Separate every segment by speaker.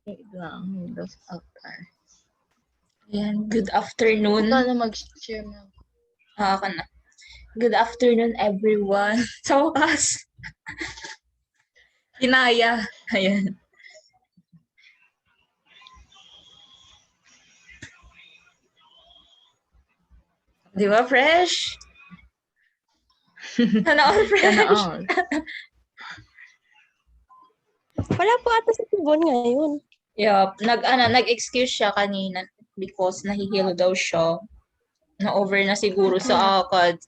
Speaker 1: Wait lang. Those out are.
Speaker 2: Ayan, good afternoon.
Speaker 1: Ikaw na mag-share mo.
Speaker 2: Ka na. Good afternoon, everyone. Sa wakas. Kinaya. Ayan. Di ba, fresh? Sana all fresh.
Speaker 1: Sana all.
Speaker 3: Wala po ata sa tibon ngayon.
Speaker 2: Yup. Nag-excuse siya kanina because nahihilo daw siya. Na-over na siguro sa akad.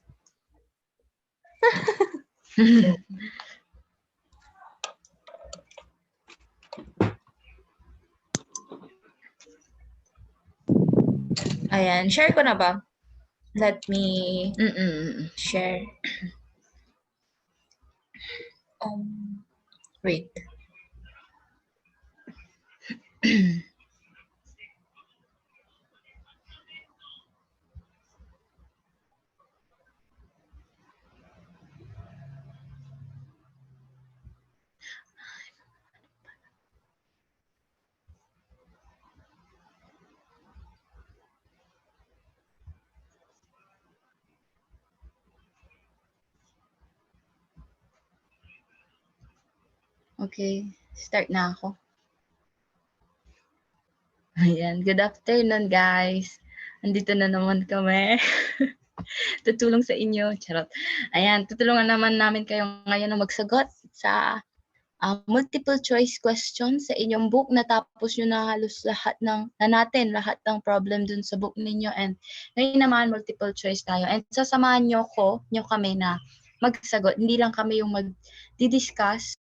Speaker 2: Ayan. Share ko na ba? Let me share. Wait.
Speaker 1: Okay, start na ako. Ayan, good afternoon guys. Andito na naman kami. Tutulong sa inyo. Charot. Ayan, tutulungan naman namin kayo ngayon na magsagot sa multiple choice questions sa inyong book. Natapos nyo na halos lahat ng problem dun sa book ninyo. And ngayon naman, multiple choice tayo. And sasamahan nyo kami na magsagot. Hindi lang kami yung mag-discuss,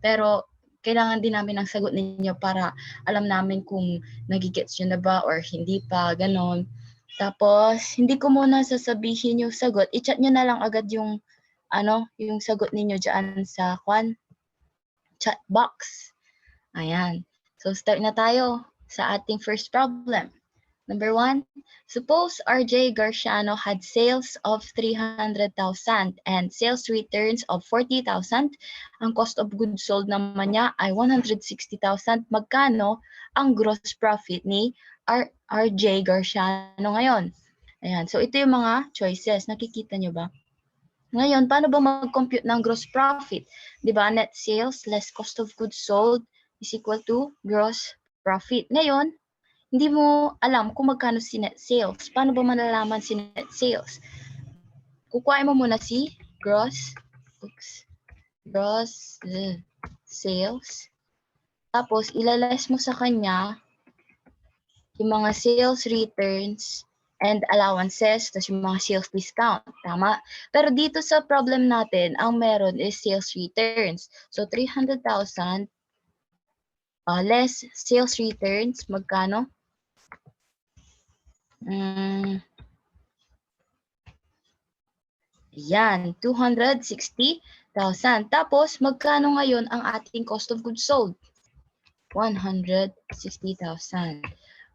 Speaker 1: pero kailangan din namin ang sagot ninyo para alam namin kung nagigets nyo na ba or hindi pa, ganon. Tapos, hindi ko muna sasabihin yung sagot. I-chat nyo na lang agad yung sagot ninyo dyan sa chat box. Ayan. So, start na tayo sa ating first problem. Number 1, suppose RJ Garciano had sales of 300,000 and sales returns of 40,000. Ang cost of goods sold naman niya ay 160,000. Magkano ang gross profit ni RJ Garciano ngayon? Ayan. So, ito yung mga choices. Nakikita nyo ba? Ngayon, paano ba mag-compute ng gross profit? Diba? Net sales less cost of goods sold is equal to gross profit. Ngayon, hindi mo alam kung magkano si net sales. Paano ba malalaman si net sales? Kukuhain mo muna si gross sales. Tapos, ilaless mo sa kanya yung mga sales returns and allowances, tapos yung mga sales discount. Tama? Pero dito sa problem natin, ang meron is sales returns. So, 300,000 less sales returns, magkano? Yan, 260,000. Tapos, magkano ngayon ang ating cost of goods sold? 160,000.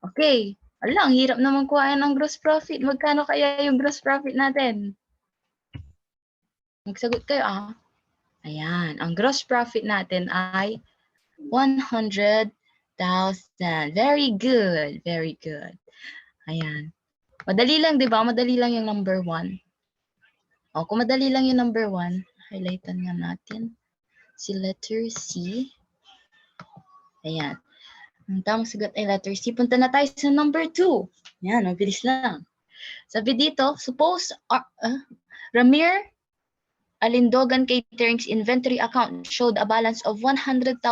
Speaker 1: Okay. Ang hirap naman kuhain ng gross profit. Magkano kaya yung gross profit natin? Magsagot kayo Ayan, ang gross profit natin ay 100,000. Very good. Very good. Ayan. Madali lang, di ba? Madali lang yung number 1. Kung madali lang yung number 1, highlightan nga natin si letter C. Ayan. Ang tamang sagot ay letter C. Punta na tayo sa number 2. Ayan, mabilis lang. Sabi dito, suppose Ramir Alindogan Catering's inventory account showed a balance of 100,000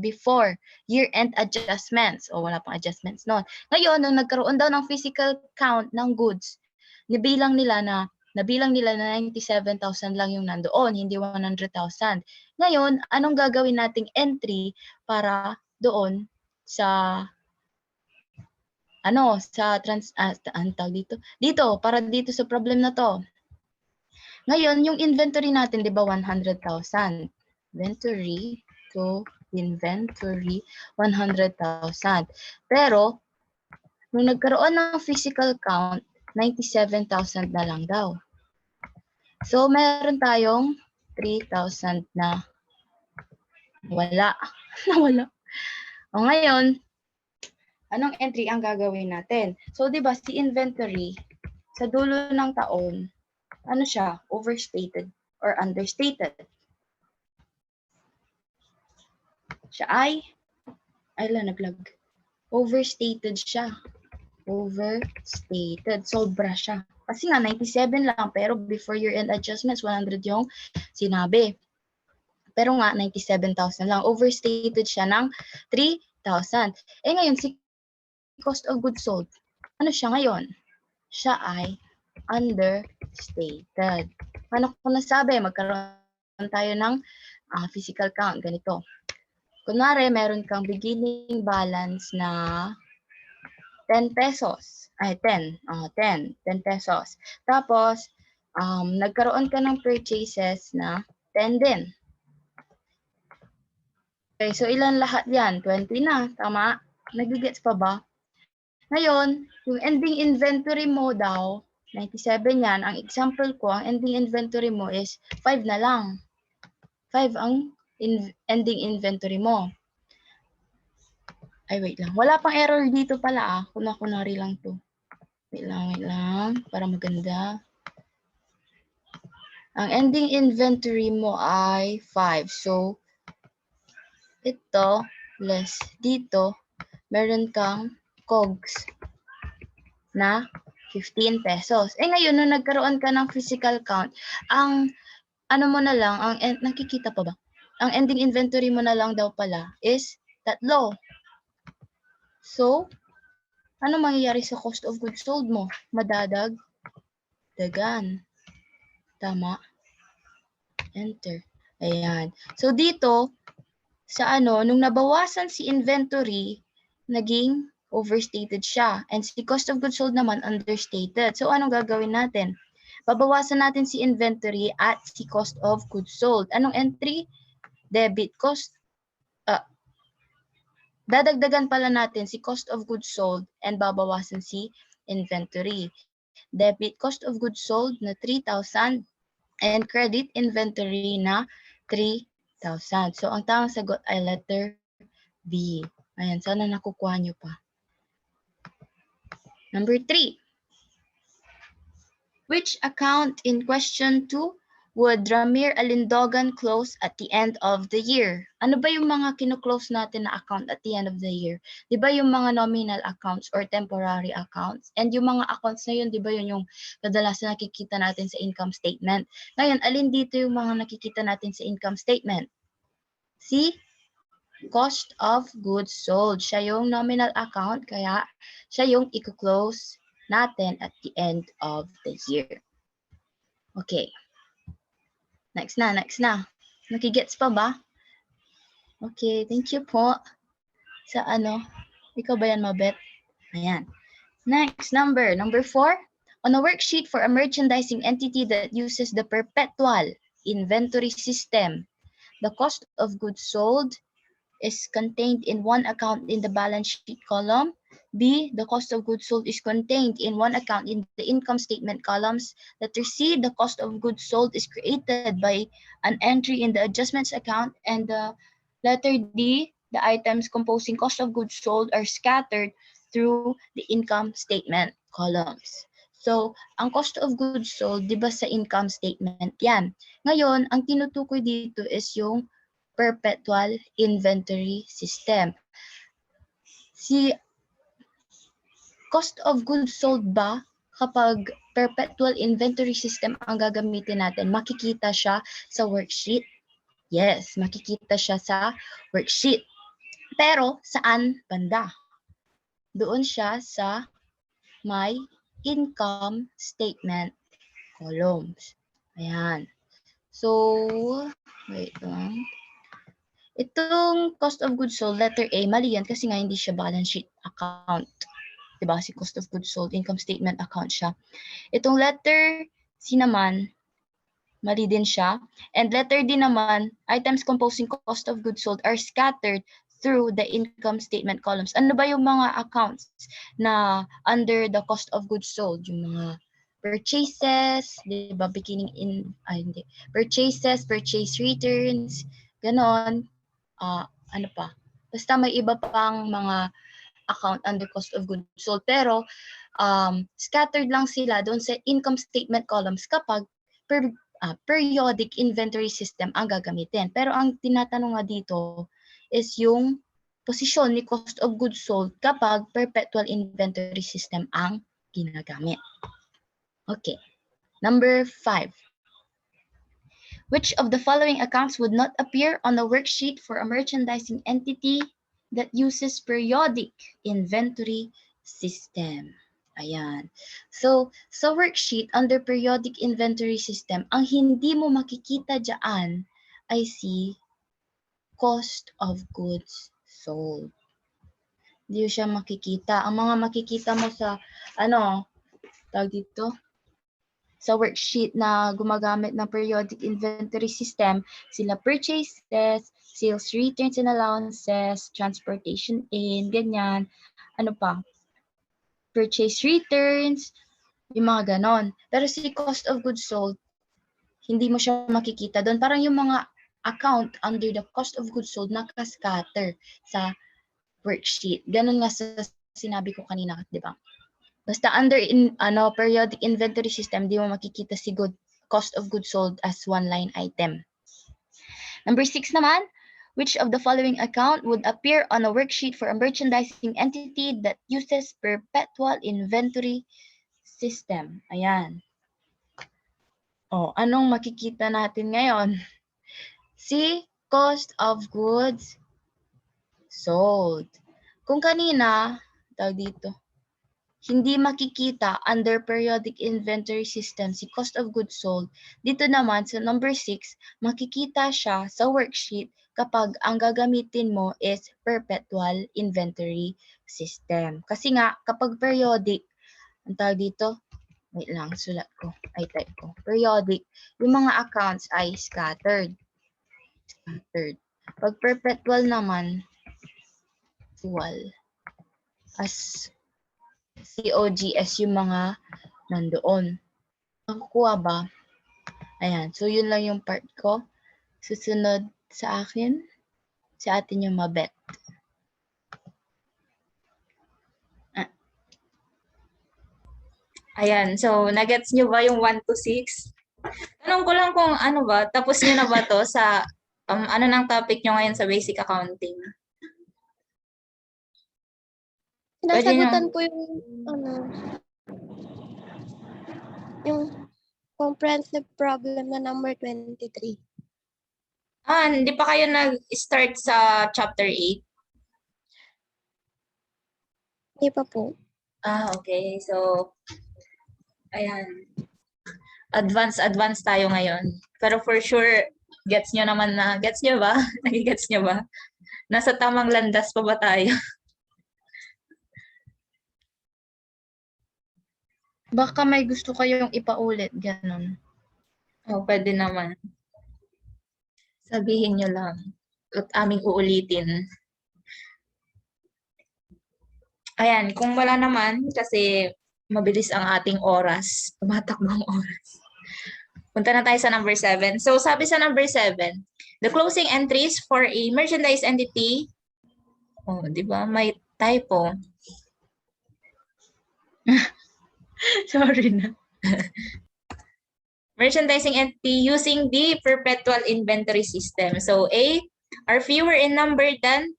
Speaker 1: before year-end adjustments. Wala pang adjustments noon. Ngayon, nung nagkaroon daw ng physical count ng goods, nabilang nila na 97,000 lang yung nandoon, hindi 100,000. Ngayon, anong gagawin nating entry para doon sa dito para dito sa problem na to. Ngayon, yung inventory natin, di ba, 100,000. Inventory, 100,000. Pero, nung nagkaroon ng physical count, 97,000 na lang daw. So, meron tayong 3,000 na Wala. Nawala. O ngayon, anong entry ang gagawin natin? So, di ba, si inventory, sa dulo ng taon, ano siya? Overstated or understated. Siya ay naglag. Overstated siya. Overstated. Sobra siya. Kasi nga, 97 lang, pero before year-end adjustments, 100 yung sinabi. Pero nga, 97,000 lang. Overstated siya ng 3,000. Eh ngayon, si cost of goods sold, ano siya ngayon? Siya ay understated. Paano ko nasabi? Magkaroon tayo ng physical count. Ganito. Kunwari, meron kang beginning balance na 10 pesos. Ay, 10. 10 pesos. Tapos, nagkaroon ka ng purchases na 10 din. Okay, so ilan lahat yan? 20 na, tama? Nagigets pa ba? Ngayon, yung ending inventory mo daw, 97 yan. Ang example ko, ang ending inventory mo is 5 na lang. 5 ang ending inventory mo. Ay, wait lang. Wala pang error dito pala Kunwari lang to. Wait lang. Para maganda. Ang ending inventory mo ay 5. So, ito, less dito, meron kang COGS na 15 pesos. Eh ngayon, nung nagkaroon ka ng physical count, ang ano mo na lang, nakikita pa ba? Ang ending inventory mo na lang daw pala is 3. So, ano mangyayari sa cost of goods sold mo? Madadagdagan. Tama? Enter. Ayan. So, dito, sa nung nabawasan si inventory, naging overstated siya. And si cost of goods sold naman, understated. So, anong gagawin natin? Babawasan natin si inventory at si cost of goods sold. Anong entry? Debit cost. Dadagdagan pala natin si cost of goods sold and babawasan si inventory. Debit cost of goods sold na 3,000 and credit inventory na 3,000. So, ang tamang sagot ay letter B. Ayan, sana nakukuha nyo pa. Number 3. Which account in question 2 would Ramir Alindogan close at the end of the year? Ano ba yung mga kino-close natin na account at the end of the year? Di ba yung mga nominal accounts or temporary accounts? And yung mga accounts na yun, di ba yun yung kadalasan nakikita natin sa income statement? Ngayon, alin dito yung mga nakikita natin sa income statement? Si cost of goods sold. Siya yung nominal account, kaya siya yung i-close natin at the end of the year. Okay. Next na. Nakigets pa ba? Okay, thank you po. Sa ikaw ba yan, Mabet? Ayan. Next, number 4. On a worksheet for a merchandising entity that uses the perpetual inventory system, the cost of goods sold is contained in one account in the balance sheet column. B, the cost of goods sold is contained in one account in the income statement columns. Letter C, the cost of goods sold is created by an entry in the adjustments account. And the letter D, the items composing cost of goods sold are scattered through the income statement columns. So, ang cost of goods sold, di ba sa income statement yan? Ngayon, ang tinutukoy dito is yung perpetual inventory system. Si cost of goods sold ba, kapag perpetual inventory system ang gagamitin natin, makikita siya sa worksheet? Yes, makikita siya sa worksheet. Pero saan banda? Doon siya sa may income statement columns. Ayan. So, wait lang. Itong cost of goods sold, letter A, mali yan kasi nga hindi siya balance sheet account. Diba? Si cost of goods sold, income statement account siya. Itong letter C naman, mali din siya. And letter D naman, items composing cost of goods sold are scattered through the income statement columns. Ano ba yung mga accounts na under the cost of goods sold? Yung mga purchases, di ba? Beginning in, purchases, purchase returns, ganon. ano pa, basta may iba pang mga account under cost of goods sold, pero scattered lang sila doon sa income statement columns kapag periodic inventory system ang gagamitin. Pero ang tinatanong nga dito is yung posisyon ni cost of goods sold kapag perpetual inventory system ang ginagamit. Okay. Number 5. Which of the following accounts would not appear on a worksheet for a merchandising entity that uses periodic inventory system? Ayan. So, sa worksheet under periodic inventory system, ang hindi mo makikita dyan ay si cost of goods sold. Hindi siya makikita. Ang mga makikita mo sa, tawag dito, sa worksheet na gumagamit ng periodic inventory system, sila purchases, sales returns and allowances, transportation in, ganyan. Ano pa? Purchase returns, yung mga ganon. Pero si cost of goods sold, hindi mo siya makikita doon. Parang yung mga account under the cost of goods sold naka-scatter sa worksheet. Ganon nga sa sinabi ko kanina, di ba? Basta under periodic inventory system, di mo makikita si cost of goods sold as one line item. Number 6 naman, which of the following account would appear on a worksheet for a merchandising entity that uses perpetual inventory system? Ayan. Anong makikita natin ngayon? Si cost of goods sold. Kung kanina, tawag dito, hindi makikita under periodic inventory system si cost of goods sold. Dito naman sa number 6, makikita siya sa worksheet kapag ang gagamitin mo is perpetual inventory system. Kasi nga, kapag periodic, ang tawag dito, wait lang, sulat ko, ay type ko. Periodic, yung mga accounts ay scattered. Pag perpetual naman, as COGS yung mga nandoon. Nakukuha ba? Ayan. So, yun lang yung part ko. Susunod sa akin, si atin yung mabet.
Speaker 2: Ayan. So, nagets nyo ba yung 1 to 6? Tanong ko lang kung ano ba, tapos nyo na ba to sa, ano ng topic nyo ngayon sa basic accounting?
Speaker 3: Sinasagutan ko yung, yung comprehensive problem na number 23.
Speaker 2: Hindi pa kayo nag-start sa chapter 8?
Speaker 3: Hindi pa po.
Speaker 2: Okay. So, ayan. Advance tayo ngayon. Pero for sure, gets nyo naman na, gets nyo ba? Nagigets nyo ba? Nasa tamang landas pa ba tayo?
Speaker 1: Baka may gusto kayong ipaulit, ganun.
Speaker 2: Pwede naman. Sabihin nyo lang. At aming uulitin. Ayan, kung wala naman, kasi mabilis ang ating oras. Tumatakbo ang oras. Punta na tayo sa number 7. So, sabi sa number 7, the closing entries for a merchandise entity, di ba? May typo.
Speaker 1: Sorry na.
Speaker 2: Merchandising entity using the perpetual inventory system. So, A, are fewer in number than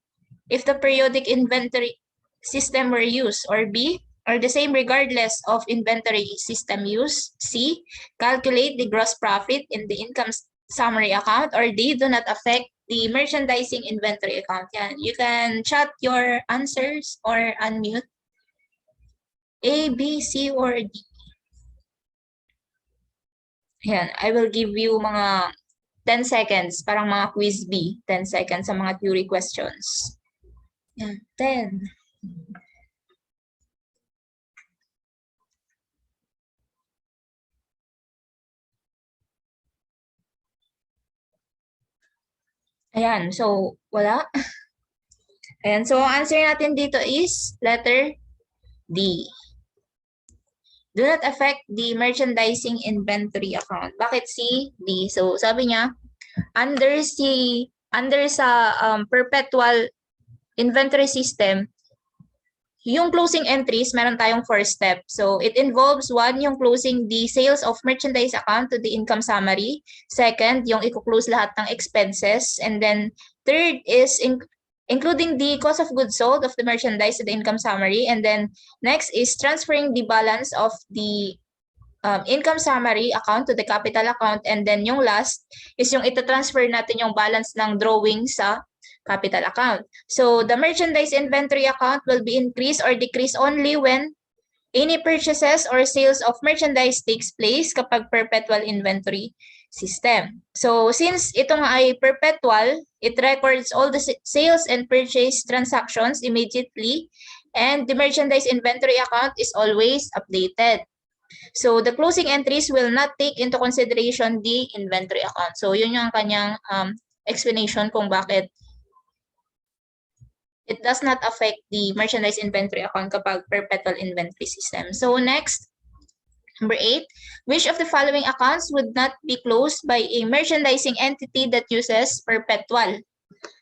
Speaker 2: if the periodic inventory system were used. Or B, are the same regardless of inventory system use. C, calculate the gross profit in the income summary account. Or D, do not affect the merchandising inventory account. Yan. You can chat your answers or unmute. A, B, C, or D. Yan. I will give you mga 10 seconds, parang mga quiz B. 10 seconds sa mga theory questions. Yan. 10. Ayan. So, wala. Ayan. So, ang answer natin dito is letter D. Do not affect the merchandising inventory account. Bakit C? D? So, sabi niya, under si under sa perpetual inventory system, yung closing entries, meron tayong 4 step. So, it involves 1, yung closing the sales of merchandise account to the income summary. Second, yung i-close lahat ng expenses. And then, third is including the cost of goods sold of the merchandise to the income summary. And then, next is transferring the balance of the income summary account to the capital account. And then, yung last is yung ita-transfer natin yung balance ng drawing sa capital account. So, the merchandise inventory account will be increased or decreased only when any purchases or sales of merchandise takes place kapag perpetual inventory system. So, since ito nga ay perpetual, it records all the sales and purchase transactions immediately, and the merchandise inventory account is always updated. So, the closing entries will not take into consideration the inventory account. So, yun yung kanyang explanation kung bakit it does not affect the merchandise inventory account kapag perpetual inventory system. So next, number 8, which of the following accounts would not be closed by a merchandising entity that uses perpetual?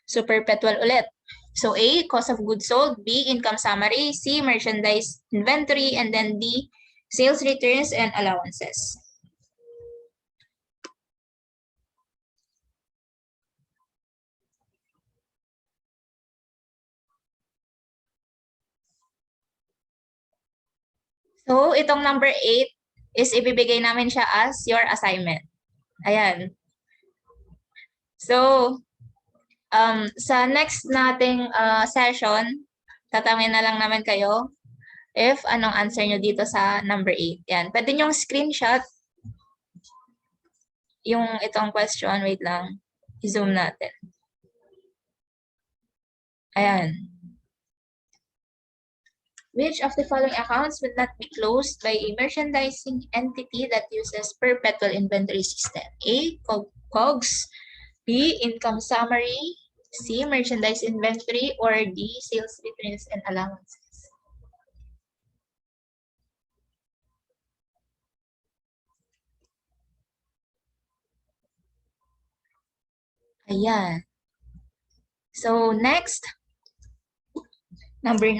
Speaker 2: So perpetual ulit. So A, cost of goods sold, B, income summary, C, merchandise inventory, and then D, sales returns and allowances. So, itong number 8 is ibibigay namin siya as your assignment. Ayan. So, sa next nating session, tatawin na lang naman kayo if anong answer nyo dito sa number 8. Yan. Pwede nyo screenshot yung itong question. Wait lang. I-zoom natin. Ayan. Which of the following accounts would not be closed by a merchandising entity that uses perpetual inventory system? A, COGS, B, income summary, C, merchandise inventory, or D, sales returns and allowances. Ayan. So, next, number 9.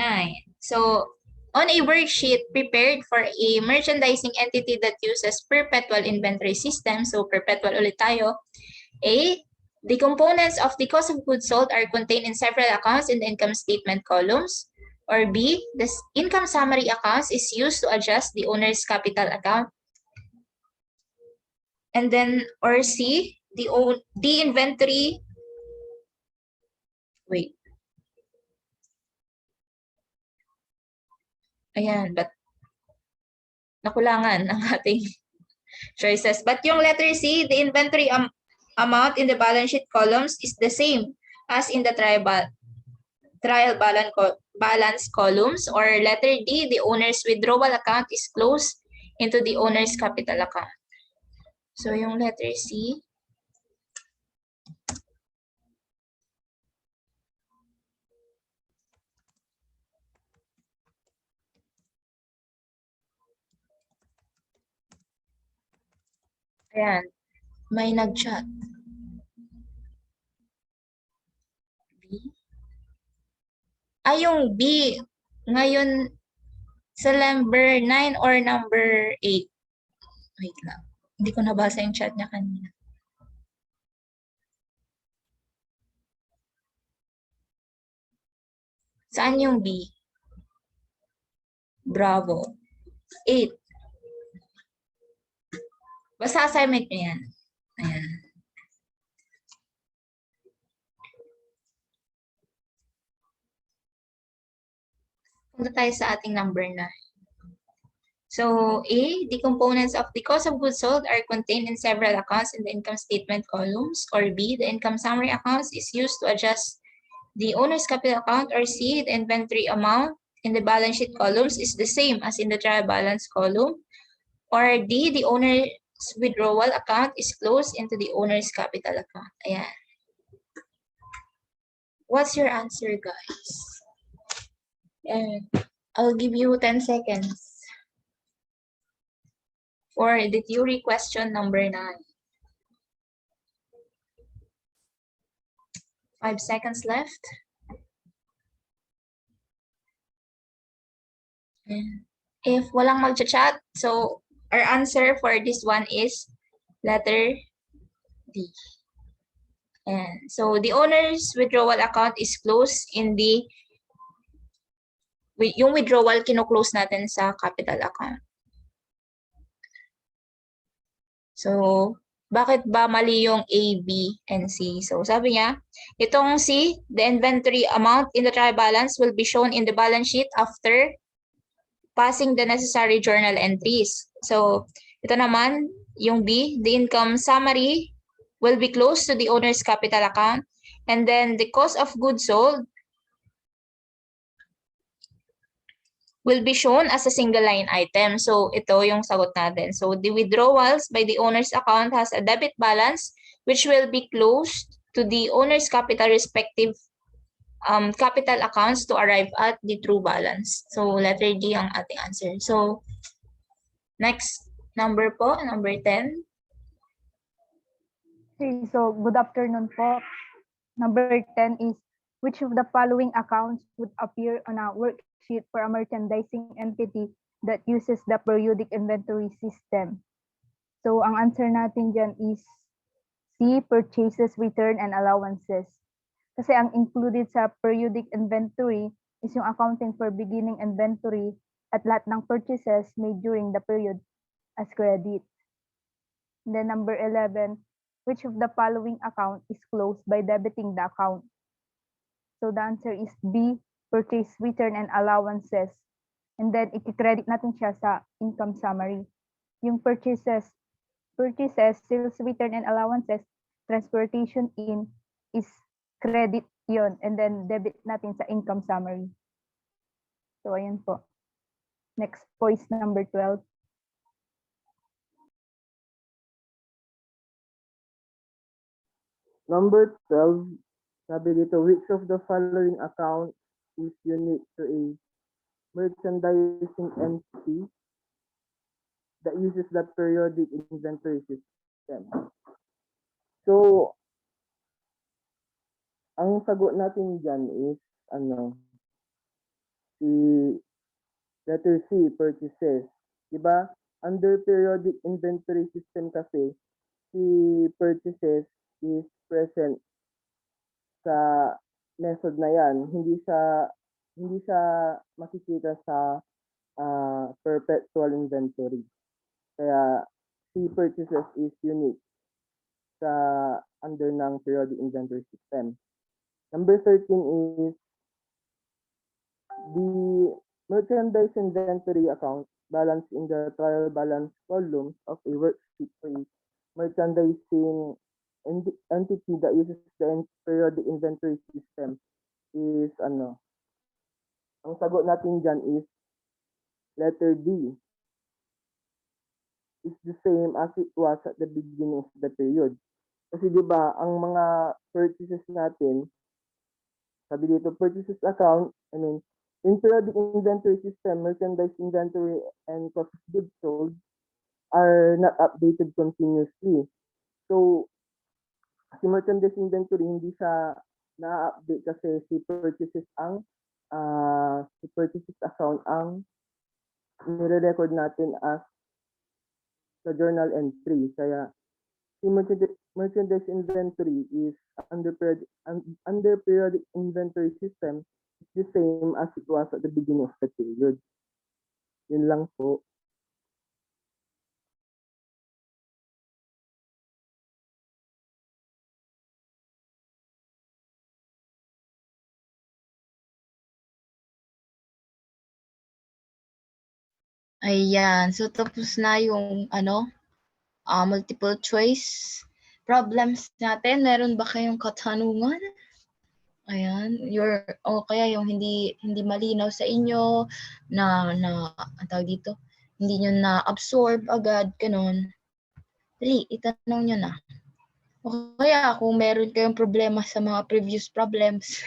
Speaker 2: So, on a worksheet prepared for a merchandising entity that uses perpetual inventory system, so perpetual ulit tayo, A, the components of the cost of goods sold are contained in several accounts in the income statement columns. Or B, the income summary accounts is used to adjust the owner's capital account. And then, or C, the inventory, wait. Ayan, but nakulangan ang ating choices. But yung letter C, the inventory amount in the balance sheet columns is the same as in the trial balance columns. Or letter D, the owner's withdrawal account is closed into the owner's capital account. So yung letter C, ayan, may nag-chat. B. Ay, yung B, ngayon sa number 9 or number 8? Wait lang. Hindi ko nabasa yung chat niya kanina. Saan yung B? Bravo. 8. Basta assignment nyo yan. Ayan. Punta tayo sa ating number 9. So, A, the components of the cost of goods sold are contained in several accounts in the income statement columns. Or B, the income summary accounts is used to adjust the owner's capital account. Or C, the inventory amount in the balance sheet columns is the same as in the trial balance column. Or D, the owner's withdrawal account is closed into the owner's capital account. Ayan. What's your answer, guys? And I'll give you 10 seconds for the theory question number 9. 5 seconds left. And if walang mag-chat, so our answer for this one is letter D. And so the owner's withdrawal account is closed in the, yung withdrawal kino-close natin sa capital account. So, bakit ba mali yung A, B, and C? So, sabi niya, itong C, the inventory amount in the trial balance will be shown in the balance sheet after passing the necessary journal entries. So, ito naman, yung B, the income summary will be close to the owner's capital account. And then the cost of goods sold will be shown as a single line item. So, ito yung sagot natin. So, the withdrawals by the owner's account has a debit balance which will be closed to the owner's capital respective capital accounts to arrive at the true balance. So, letter D ang ating answer. So, next number po, number 10.
Speaker 4: Okay, so good afternoon po. Number 10 is, which of the following accounts would appear on a worksheet for a merchandising entity that uses the periodic inventory system? So ang answer natin dyan is C, purchases, return, and allowances. Kasi ang included sa periodic inventory is yung accounting for beginning inventory at lahat ng purchases made during the period as credit. And then number 11, which of the following account is closed by debiting the account? So the answer is B, purchase, return, and allowances. And then i-credit natin siya sa income summary. Yung purchases, sales, return, and allowances, transportation in is credit yon, and then debit natin sa income summary. So ayun po. Next po is number 12.
Speaker 5: Number 12, sabi dito, which of the following account is unique to a merchandising entity that uses the periodic inventory system? So, ang sagot natin dyan is, si letter C, purchases. Diba? Under periodic inventory system kasi, si purchases is present sa method na yan. Hindi siya makikita sa perpetual inventory. Kaya si purchases is unique sa under ng periodic inventory system. Number 13 is the merchandise inventory account balance in the trial balance column of a worksheet for a merchandising entity that uses the periodic inventory system is ang sagot natin dyan is letter D. It's the same as it was at the beginning of the period. Kasi di ba ang mga purchases natin, sabi dito, purchases account, in periodic inventory system, merchandise inventory and cost of goods sold are not updated continuously. So, si merchandise inventory hindi siya na-update kasi si purchases account ang nire-record natin as sa journal entry. Kaya si merchandise inventory is under periodic inventory system is the same as it was at the beginning of the period. Yun lang po.
Speaker 1: Ayan. So, tapos na yung multiple choice problems natin. Meron ba kayong katanungan? Ayan. Kaya yung hindi malinaw sa inyo na ang tawag dito, hindi nyo na-absorb agad, ganun. Dali, itanong nyo na. O kaya kung meron kayong problema sa mga previous problems,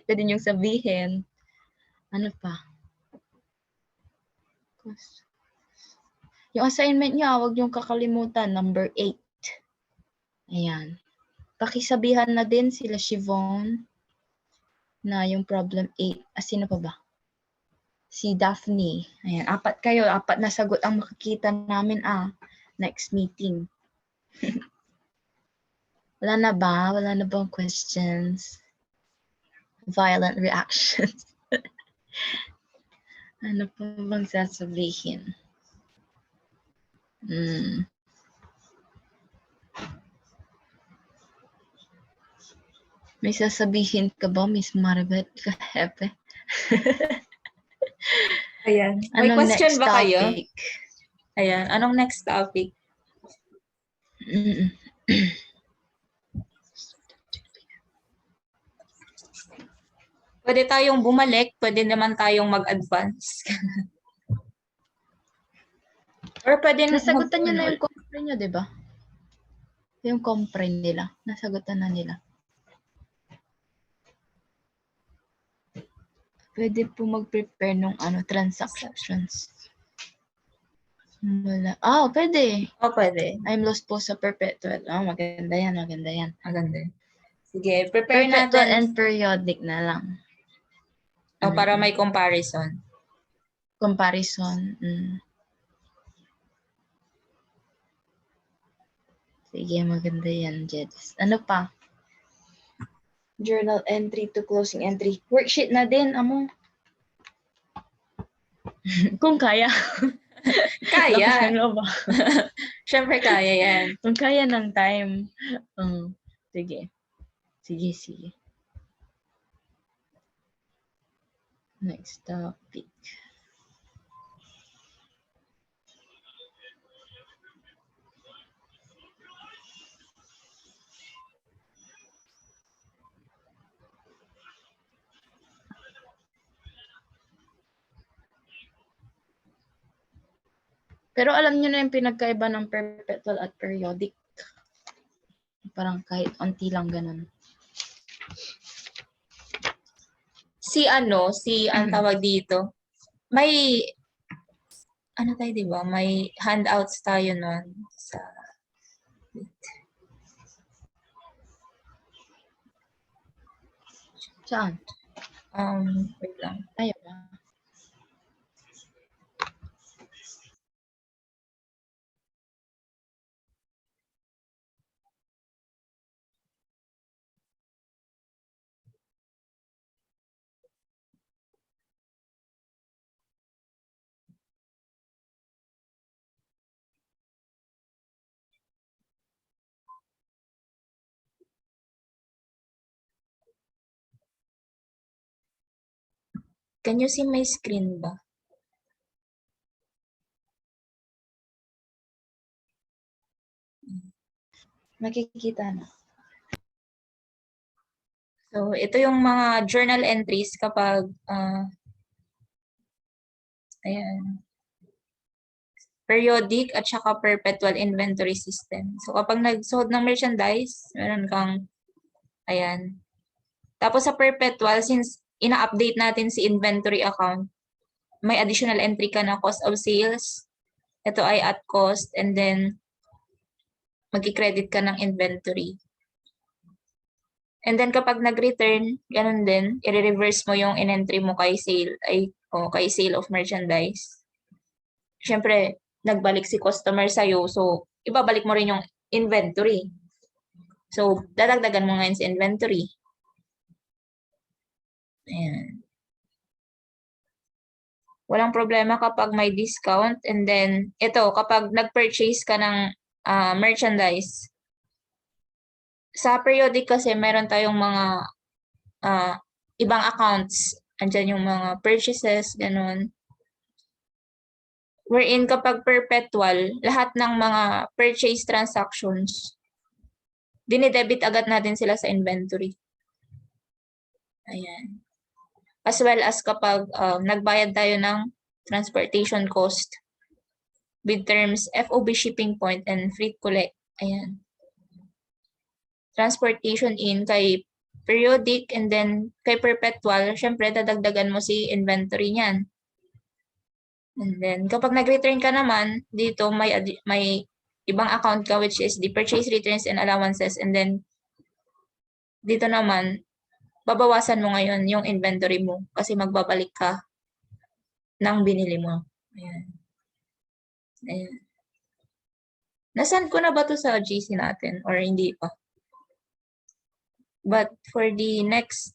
Speaker 1: pwede nyo sabihin. Ano pa? Yung assignment nyo, huwag nyo kakalimutan, number 8. Ayan. pakisabihan na din sila Shivon na yung problem 8. Sino pa ba? Si Daphne. Ayan, 4 kayo. 4 na sagot ang makikita namin next meeting. Wala na ba? Wala na bang questions? Violent reactions. Ano pa bang sasabihin? May sasabihin ka ba, Miss Maribeth Kahepe?
Speaker 2: Ayan. May
Speaker 1: Anong
Speaker 2: question
Speaker 1: next
Speaker 2: ba kayo?
Speaker 1: topic?
Speaker 2: Ayan. Anong next topic? Pwede tayong bumalik, pwede naman tayong mag-advance. Or pwede
Speaker 1: Nasagutan nyo na yung compre nyo, di ba? Yung compre nila. Nasagutan na nila. Pwede po mag-prepare ng transactions. Wala. Pwede.
Speaker 2: Pwede.
Speaker 1: I'm lost po sa perpetual. Maganda yan, maganda yan.
Speaker 2: Maganda. Sige, prepare
Speaker 1: Perpetual
Speaker 2: natin.
Speaker 1: and periodic na lang.
Speaker 2: Para may comparison.
Speaker 1: Comparison. Sige, maganda yan, Jeds. Ano pa? Journal entry to closing entry. Worksheet na din, amo. Kung kaya.
Speaker 2: Kaya.
Speaker 1: Lakas ng loob.
Speaker 2: Siyempre kaya yan.
Speaker 1: Kung kaya ng time. Sige. Sige. Next topic. Pero alam niyo na yung pinagkaiba ng perpetual at periodic. Parang kahit onti lang ganun.
Speaker 2: Ang tawag dito, may, tayo diba? May handouts tayo nun sa,
Speaker 1: Saan?
Speaker 2: Wait lang.
Speaker 1: Ayun.
Speaker 2: Can you see my screen ba?
Speaker 1: Makikita na.
Speaker 2: So, ito yung mga journal entries kapag, periodic at saka perpetual inventory system. So, kapag nagsold ng merchandise, meron kang, Tapos sa perpetual, since ina-update natin si inventory account, may additional entry ka na cost of sales. Ito ay at cost, and then magki-credit ka ng inventory. And then kapag nag-return, ganun din, i-reverse mo yung in-entry mo kay sale of merchandise. Siyempre, nagbalik si customer sa'yo, so ibabalik mo rin yung inventory. So, dadagdagan mo ngayon sa inventory. Ayan. Walang problema kapag may discount. And then, ito, kapag nag-purchase ka ng merchandise, sa periodic kasi meron tayong mga ibang accounts. Andyan yung mga purchases, ganun. Wherein kapag perpetual, lahat ng mga purchase transactions, dinidebit agad natin sila sa inventory. Ayan. As well as kapag nagbayad tayo ng transportation cost with terms FOB shipping point and freight collect. Ayan. Transportation in kay periodic, and then kay perpetual, syempre dadagdagan mo si inventory niyan. And then kapag nag-return ka naman, dito may ibang account ka which is the purchase returns and allowances, and then Dito naman, babawasan mo ngayon yung inventory mo kasi magbabalik ka ng binili mo. Ayan. Ayan. Nasaan ko na ba to sa GC natin or hindi pa? But for the next,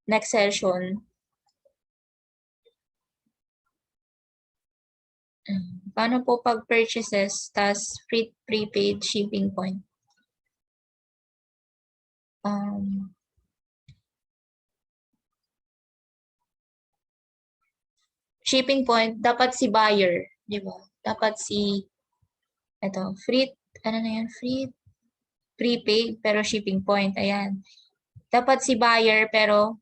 Speaker 2: next session, paano po pag purchases tas prepaid shipping point? Shipping point, dapat si buyer, di ba? Dapat si, prepaid, pero shipping point, ayan. Dapat si buyer, pero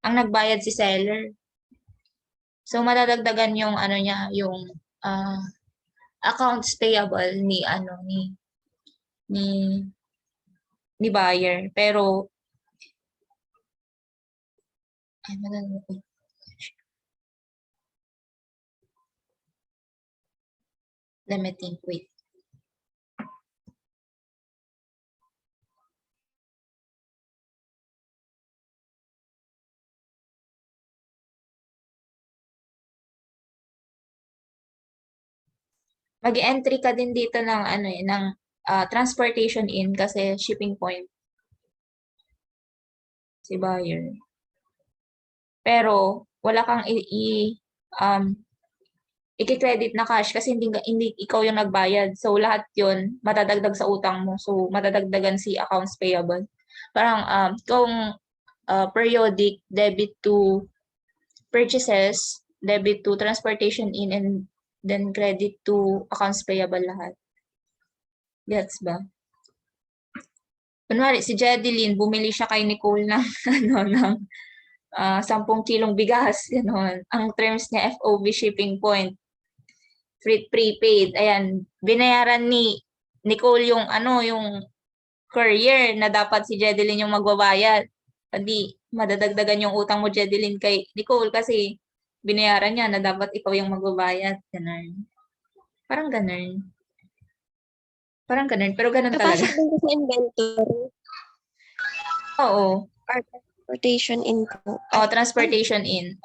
Speaker 2: ang nagbayad si seller. So, madadagdagan yung, niya, yung accounts payable ni buyer. Pero, let me think, wait. Mag-entry ka din dito ng transportation in kasi shipping point si buyer. Pero wala kang i-credit na cash kasi hindi ikaw yung nagbayad. So lahat 'yon madadagdag sa utang mo. So madadagdagan si accounts payable. Parang kung periodic debit to purchases, debit to transportation in, and then credit to accounts payable lahat. Gets ba? Kunwari, si Jedeline, bumili siya kay Nicole ng, ng 10 kilong bigas. Ganon. Ang terms niya, FOB shipping point. Prepaid. Ayan, binayaran ni Nicole yung, yung courier na dapat si Jedeline yung magbabayad. Hindi, madadagdagan yung utang mo, Jedeline, kay Nicole kasi binayaran niya na dapat ikaw yung magbabayad. Ganon. Parang ganon. Parang ganon, pero ganon talaga.
Speaker 3: Napasok din ko sa inventory.
Speaker 2: Oo.
Speaker 3: Or transportation in po.
Speaker 2: Transportation in.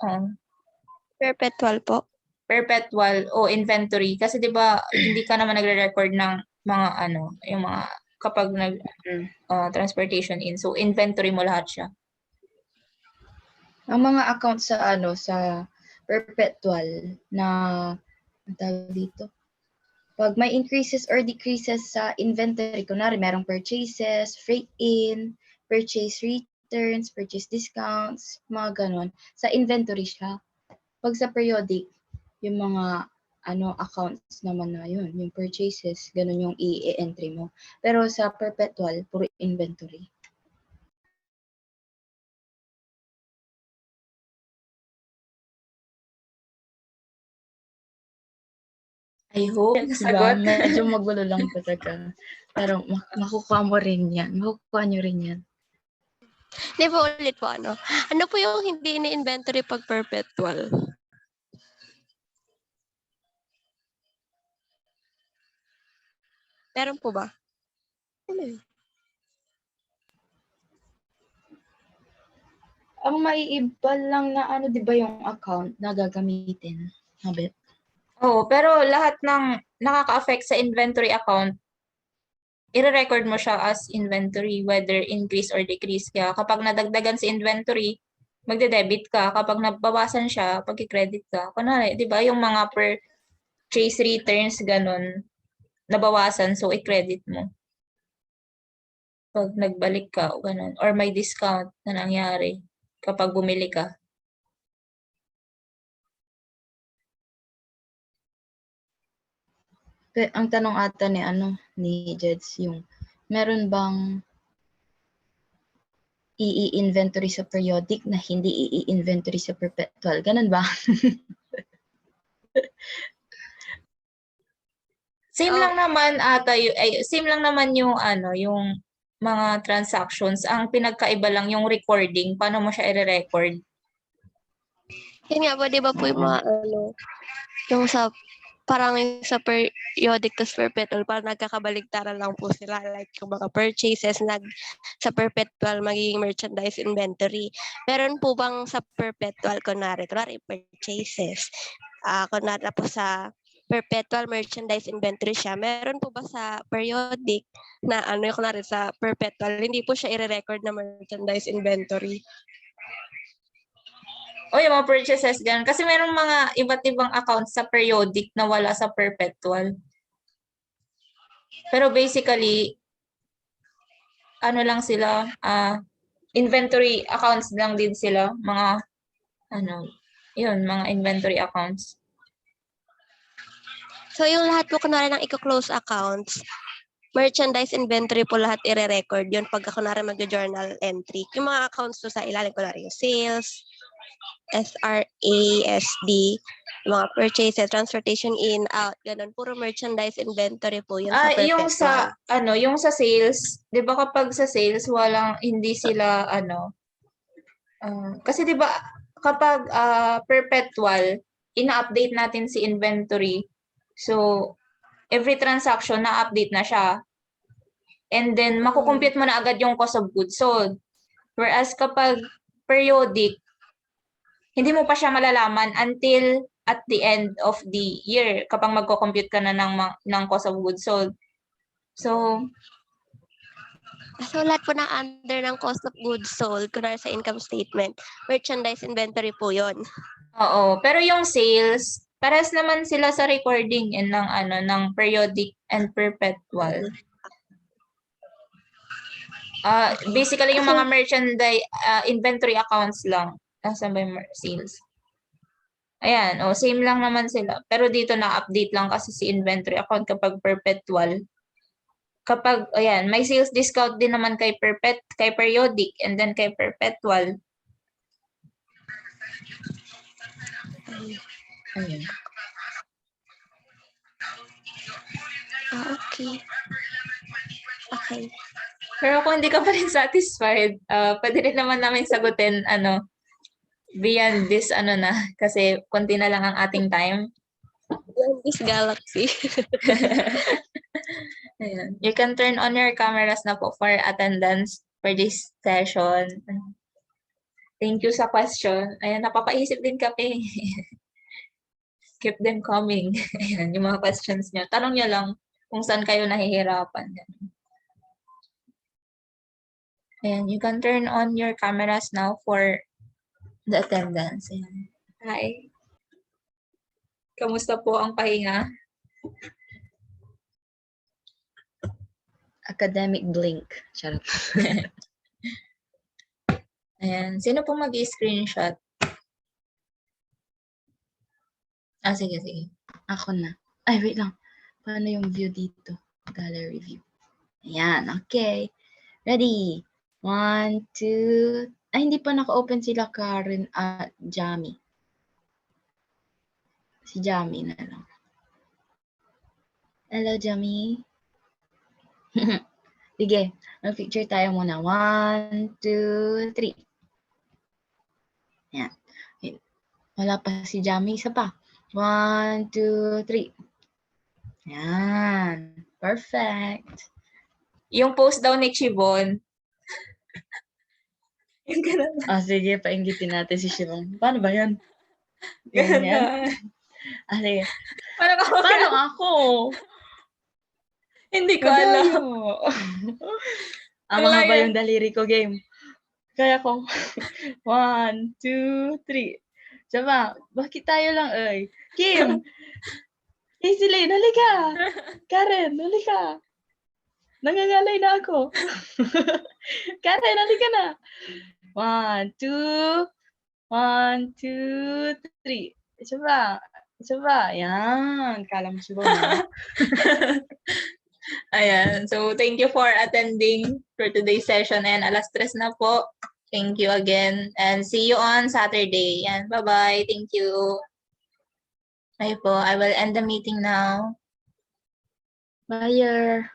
Speaker 3: Perpetual po.
Speaker 2: Perpetual o inventory. Kasi 'di ba hindi ka naman nagre-record ng mga yung mga kapag transportation in. So inventory mo lahat siya.
Speaker 1: Ang mga account sa sa perpetual na tawag dito. Pag may increases or decreases sa inventory, kunwari merong purchases, freight in, purchase returns, purchase discounts, mga ganon. Sa inventory siya. Pag sa periodic, yung mga accounts naman na yun, yung purchases, ganon yung i-entry mo. Pero sa perpetual, puro inventory.
Speaker 2: I hope nasagot.
Speaker 1: Diba? Medyo magulo lang talaga. Pero makukuha mo rin yan. Makukuha nyo rin yan.
Speaker 3: Di ba ulit po ano? Ano po yung hindi ni-inventory pag perpetual? Meron po ba? Ano yun?
Speaker 1: Ang maiiba lang na di ba yung account na gagamitin? Habit.
Speaker 2: Oo, pero lahat ng nakaka-affect sa inventory account, i-record mo siya as inventory, whether increase or decrease. Kaya kapag nadagdagan sa inventory, magde-debit ka. Kapag nabawasan siya, pag-credit ka. Kunwari, di ba, yung mga purchase returns, ganun, nabawasan, so i-credit mo. Pag nagbalik ka, o ganun. Or may discount na nangyari kapag bumili ka.
Speaker 1: Ang tanong ata ni Jeds yung, meron bang i-inventory sa periodic na hindi i-inventory sa perpetual? Ganun ba?
Speaker 2: Same lang naman ata same lang naman yung yung mga transactions. Ang pinagkaiba lang yung recording, paano mo siya i-record.
Speaker 3: Yun nga po, di ba po yung mga yung sa parang yung sa periodic tas perpetual, parang nagkakabaligtaran lang po sila. Like yung mga purchases, sa perpetual magiging merchandise inventory. Meron po bang sa perpetual, kunwari purchases, kunwari tapos sa perpetual merchandise inventory siya, meron po ba sa periodic na ano, kunwari sa perpetual, hindi po siya i-record na merchandise inventory?
Speaker 2: O yung mga purchases, ganun. Kasi mayroong mga iba't ibang accounts sa periodic na wala sa perpetual. Pero basically, ano lang sila, inventory accounts lang din sila. Mga, mga inventory accounts.
Speaker 3: So yung lahat po kunwari ng i-close accounts, merchandise inventory po lahat i-record yun pagka kunwari mag-journal entry. Yung mga accounts to sa ilalim, kunwari yung sales, SRA, SD, mga purchases, transportation in, out, ganun. Puro merchandise inventory po yun sa perpetual.
Speaker 2: Yung sa sales, 'di ba kapag sa sales hindi sila kasi 'di ba kapag perpetual, ina-update natin si inventory. So every transaction na-update na siya. And then makukompute mo na agad yung cost of goods sold. Whereas kapag periodic, hindi mo pa siya malalaman until at the end of the year kapag magko-compute ka na ng cost of goods sold. So
Speaker 3: lahat po na under ng cost of goods sold, kunwari sa income statement, merchandise inventory po yon.
Speaker 2: Oo, pero yung sales, parehas naman sila sa recording ng periodic and perpetual. Basically yung mga merchandise inventory accounts lang. Nasaan ba yung sales? Ayan, same lang naman sila. Pero dito na-update lang kasi si inventory account kapag perpetual. Kapag, ayan, may sales discount din naman kay periodic and then kay perpetual. Ayan.
Speaker 3: Okay. Okay.
Speaker 2: Pero kung hindi ka pa rin satisfied, pwede rin naman namin sagutin, beyond this, kasi konti na lang ang ating time.
Speaker 3: Beyond this galaxy.
Speaker 2: Ayan. You can turn on your cameras na po for attendance for this session. Thank you sa question. Ayan, napapaisip din kami. Keep them coming. Ayan, yung mga questions niyo. Tanong niyo lang kung saan kayo nahihirapan. Ayan, you can turn on your cameras now for the attendance. Ayan. Hi. Kamusta po ang pahinga?
Speaker 1: Academic blink. Charot.
Speaker 2: Ayan. Sino po mag-i-screenshot? Sige.
Speaker 1: Ako na. Ay, wait lang. Paano yung view dito? Gallery view. Ayan, okay. Ready? 1, 2. Ay, hindi pa naka-open sila Karen at Jamie. Si Jamie na lang. Hello, Jamie. Sige, mag-picture tayo muna. 1, 2, 3. Ayan. Wala pa si Jamie. Isa pa. 1, 2, 3. Ayan. Perfect.
Speaker 2: Yung post daw ni Chibon. Yung ganun.
Speaker 1: Sige, painggitin natin si Shivong. Paano ba yan?
Speaker 2: Ganun.
Speaker 1: Sige.
Speaker 2: Paano
Speaker 1: ako?
Speaker 2: Hindi ko alam.
Speaker 1: Ang mahaba yung daliri ko, game. Kaya ko. 1, 2, 3. Diba? Bakit tayo lang, ay? Kim! Hazelyn, halika! Karen, halika! Nangangalay na ako. Karen, halika na! 1, 2, 1, 2, 3. Diba? Yan. Kala mo siya ba?
Speaker 2: Ayan. So, thank you for attending for today's session. And 3:00 na po. Thank you again. And see you on Saturday. And bye-bye. Thank you. Bye po. I will end the meeting now.
Speaker 1: Bye.